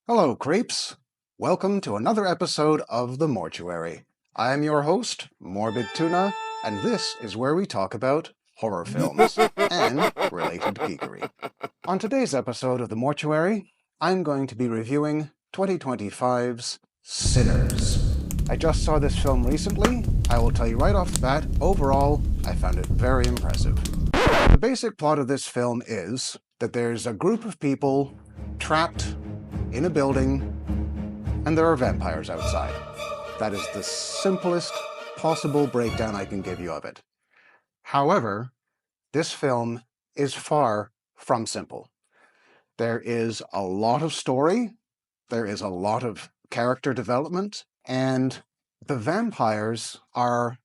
Hello, creeps. Welcome to another episode of The Mortuary. I am your host, Morbid Tuna, and this is where we talk about horror films and related geekery. On today's episode of The Mortuary, I'm going to be reviewing 2025's Sinners. I just saw this film recently. I will tell you right off the bat, overall, I found it very impressive. The basic plot of this film is that there's a group of people trapped in a building, and there are vampires outside. That is the simplest possible breakdown I can give you of it. However, this film is far from simple. There is a lot of story, there is a lot of character development, and the vampires are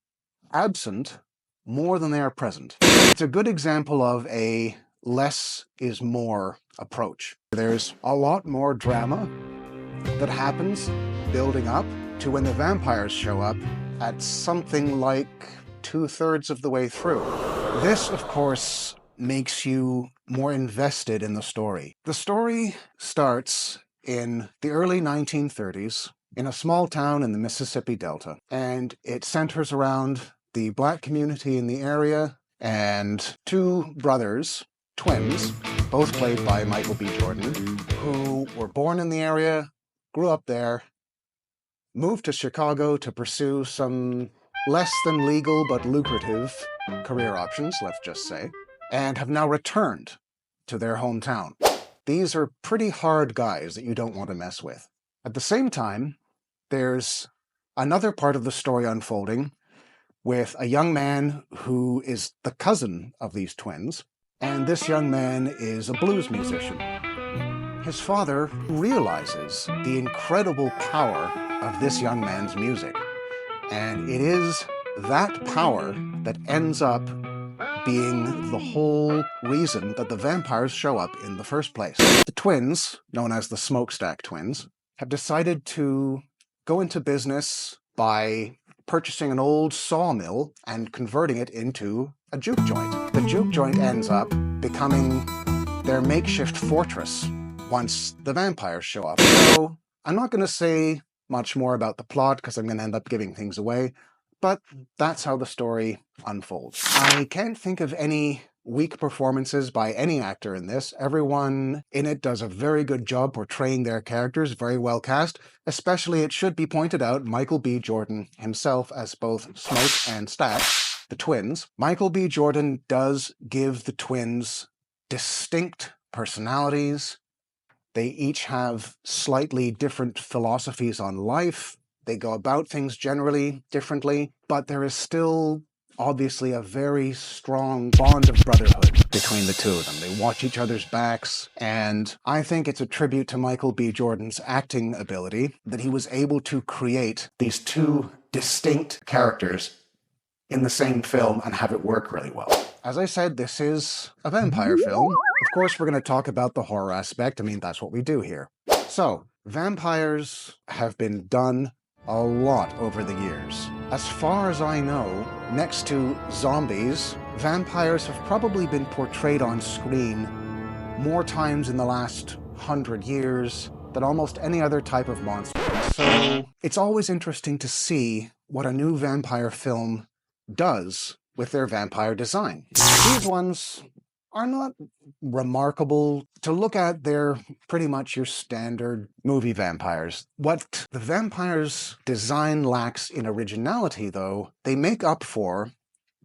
absent more than they are present. It's a good example of a less is more approach. There's a lot more drama that happens building up to when the vampires show up at something like 2/3 of the way through. This, of course, makes you more invested in the story. The story starts in the early 1930s in a small town in the Mississippi Delta, and it centers around the Black community in the area and two brothers, twins, both played by Michael B. Jordan, who were born in the area, grew up there, moved to Chicago to pursue some less than legal but lucrative career options, let's just say, and have now returned to their hometown. These are pretty hard guys that you don't want to mess with. At the same time, there's another part of the story unfolding with a young man who is the cousin of these twins, and this young man is a blues musician. His father realizes the incredible power of this young man's music, and it is that power that ends up being the whole reason that the vampires show up in the first place. The twins, known as the Smokestack Twins, have decided to go into business by purchasing an old sawmill and converting it into a juke joint. The juke joint ends up becoming their makeshift fortress once the vampires show up. So I'm not going to say much more about the plot because I'm going to end up giving things away, but that's how the story unfolds. I can't think of any weak performances by any actor in this. Everyone in it does a very good job portraying their characters, very well cast. Especially, it should be pointed out, Michael B. Jordan himself as both Smoke and Stack, the twins. Michael B. Jordan does give the twins distinct personalities. They each have slightly different philosophies on life. They go about things generally differently, but there is still obviously a very strong bond of brotherhood between the two of them. They watch each other's backs, and I think it's a tribute to Michael B. Jordan's acting ability that he was able to create these two distinct characters in the same film and have it work really well. As I said, this is a vampire film. Of course, we're going to talk about the horror aspect. I mean, that's what we do here. So, vampires have been done a lot over the years. As far as I know, next to zombies, vampires have probably been portrayed on screen more times in the last 100 years than almost any other type of monster. So it's always interesting to see what a new vampire film does with their vampire design. These ones are not remarkable. To look at, they're pretty much your standard movie vampires. What the vampires' design lacks in originality, though, they make up for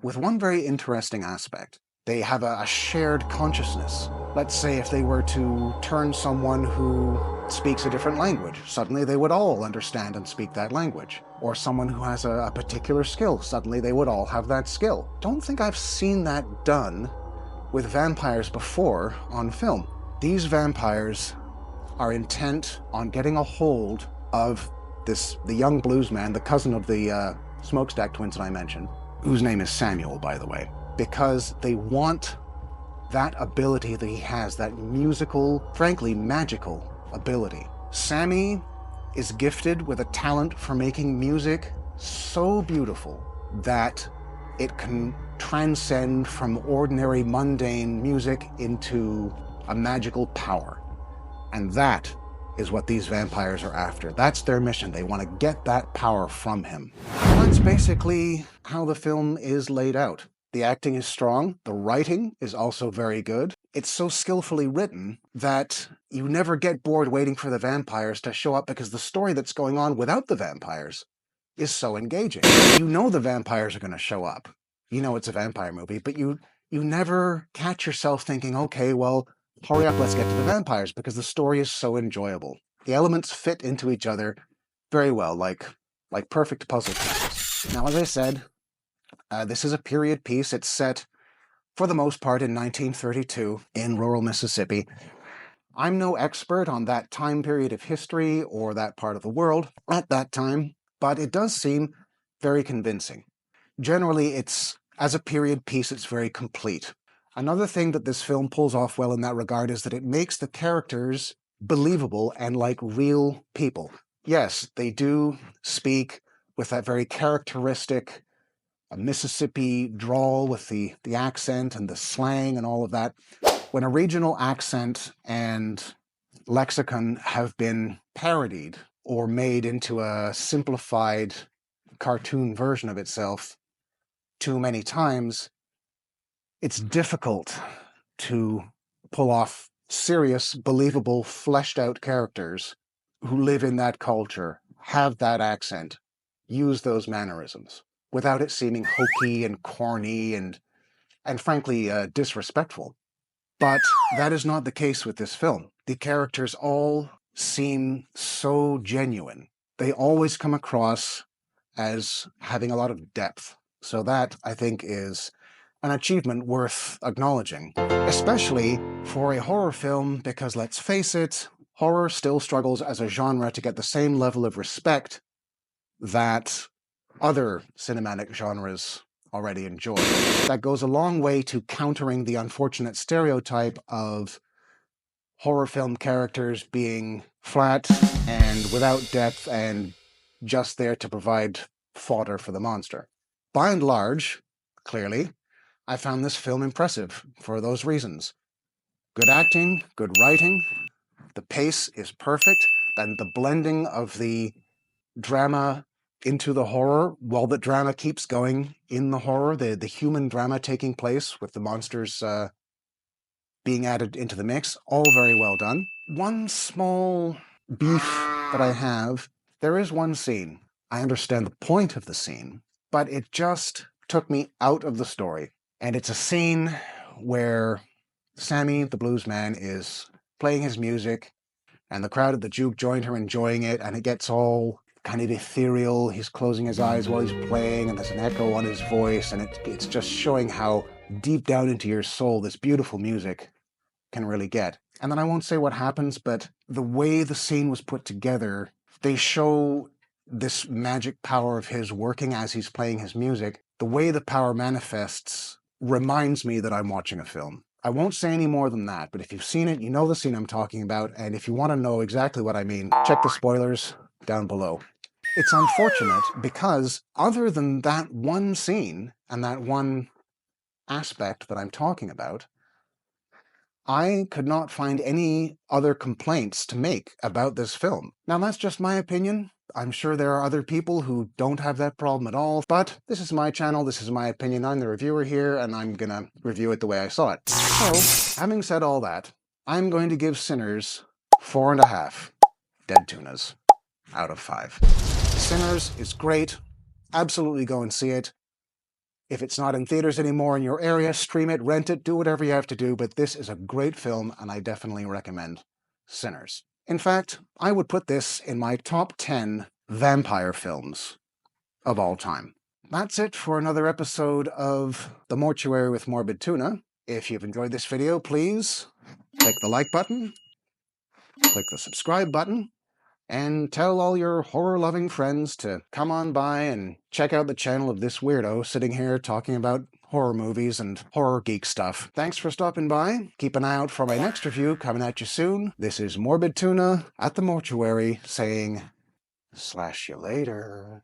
with one very interesting aspect. They have a shared consciousness. Let's say if they were to turn someone who speaks a different language, suddenly they would all understand and speak that language. Or someone who has a particular skill, suddenly they would all have that skill. Don't think I've seen that done with vampires before on film. These vampires are intent on getting a hold of the young blues man, the cousin of the Smokestack Twins that I mentioned, whose name is Samuel, by the way, because they want that ability that he has, that musical, frankly, magical ability. Sammy is gifted with a talent for making music so beautiful that it can transcend from ordinary, mundane music into a magical power. And that is what these vampires are after. That's their mission. They want to get that power from him. And that's basically how the film is laid out. The acting is strong. The writing is also very good. It's so skillfully written that you never get bored waiting for the vampires to show up, because the story that's going on without the vampires is so engaging. You know the vampires are going to show up. You know it's a vampire movie, but you never catch yourself thinking, okay, well, hurry up, let's get to the vampires, because the story is so enjoyable. The elements fit into each other very well, like perfect puzzle pieces. Now, as I said, this is a period piece. It's set, for the most part, in 1932 in rural Mississippi. I'm no expert on that time period of history or that part of the world at that time, but it does seem very convincing. Generally, as a period piece, it's very complete. Another thing that this film pulls off well in that regard is that it makes the characters believable and like real people. Yes, they do speak with that very characteristic Mississippi drawl with the accent and the slang and all of that. When a regional accent and lexicon have been parodied or made into a simplified cartoon version of itself too many times, it's difficult to pull off serious, believable, fleshed-out characters who live in that culture, have that accent, use those mannerisms, without it seeming hokey and corny and frankly, disrespectful. But that is not the case with this film. The characters all seem so genuine. They always come across as having a lot of depth. So that, I think, is an achievement worth acknowledging, especially for a horror film, because let's face it, horror still struggles as a genre to get the same level of respect that other cinematic genres already enjoy. That goes a long way to countering the unfortunate stereotype of horror film characters being flat and without depth and just there to provide fodder for the monster. By and large, clearly, I found this film impressive for those reasons. Good acting, good writing, the pace is perfect, and the blending of the drama into the horror, while the drama keeps going in the horror, the human drama taking place with the monsters being added into the mix, all very well done. One small beef that I have, there is one scene. I understand the point of the scene, but it just took me out of the story. And it's a scene where Sammy, the blues man, is playing his music, and the crowd at the juke joined her enjoying it, and it gets all kind of ethereal. He's closing his eyes while he's playing, and there's an echo on his voice, and it's just showing how deep down into your soul this beautiful music can really get. And then I won't say what happens, but the way the scene was put together, they show this magic power of his working as he's playing his music. The way the power manifests reminds me that I'm watching a film. I won't say any more than that, but if you've seen it, you know the scene I'm talking about, and if you want to know exactly what I mean, check the spoilers down below. It's unfortunate because other than that one scene and that one aspect that I'm talking about, I could not find any other complaints to make about this film. Now, that's just my opinion. I'm sure there are other people who don't have that problem at all, but this is my channel, this is my opinion, I'm the reviewer here, and I'm gonna review it the way I saw it. So, having said all that, I'm going to give Sinners 4.5 dead tunas out of 5. Sinners is great. Absolutely go and see it. If it's not in theaters anymore in your area, stream it, rent it, do whatever you have to do, but this is a great film, and I definitely recommend Sinners. In fact, I would put this in my top 10 vampire films of all time. That's it for another episode of The Mortuary with Morbid Tuna. If you've enjoyed this video, please click the like button, click the subscribe button, and tell all your horror-loving friends to come on by and check out the channel of this weirdo sitting here talking about horror movies and horror geek stuff. Thanks for stopping by. Keep an eye out for my next review coming at you soon. This is Morbid Tuna at the Mortuary saying, slash you later.